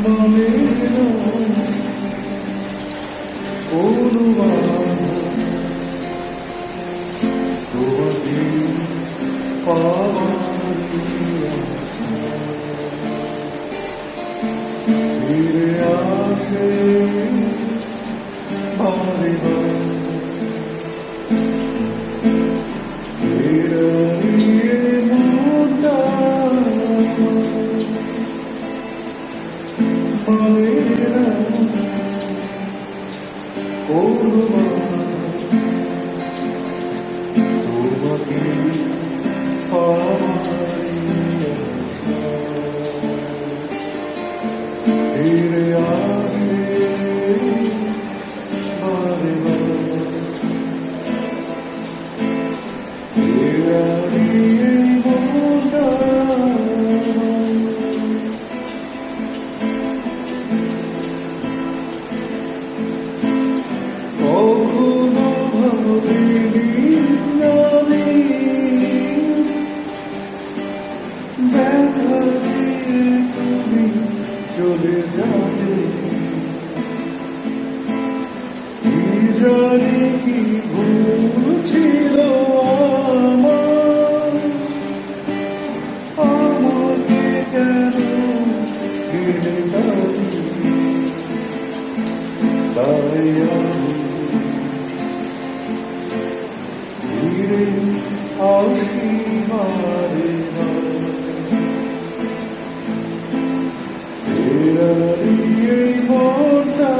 মানে না অনুমান তোমাকে পাওয়ার ফিরে আসে বারে বারে ফিরে মনটা মানে না অনুমান তোমাকে পাওয়ার ফিরে আসে বারে বারে ফিরে মনটা কখনো ভাবিনি আমি ব্যথা দিয়ে তুমি চলে যাবে কি জানি কি ভুল ছিল আমার আমাকে কেন ফিরে দাবি তাই আমি ফিরে আসি বারে বারে এই মনটা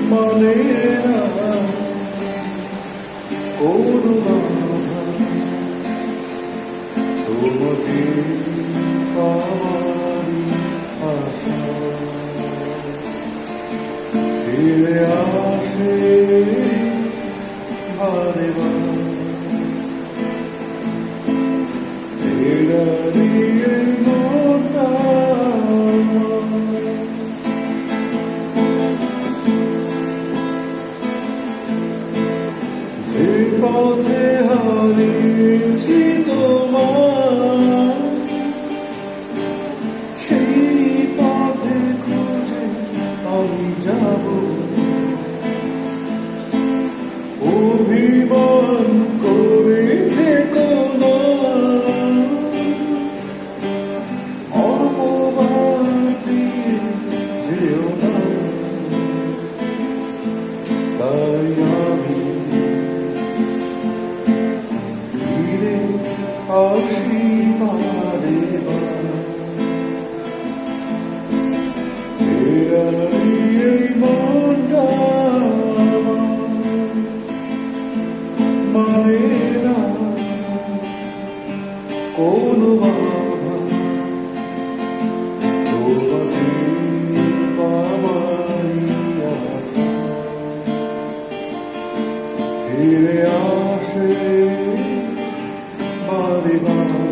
মানে না অনুমান তোমাকে পাওয়ার আশা ফিরে আসে বারে বারে ফিরে মনটা যে পথে হারিয়েছি তোমার সেই পথে খুঁজে আমি যাব অভিমান করে থেকো না অপমান দিয়ে যেও না তাই আমি ফিরে আসি বারে বারে এই মনটা মানে না কোনো বাধা তোমাকে পাওয়ার আশা ফিরে আসে বারে বারে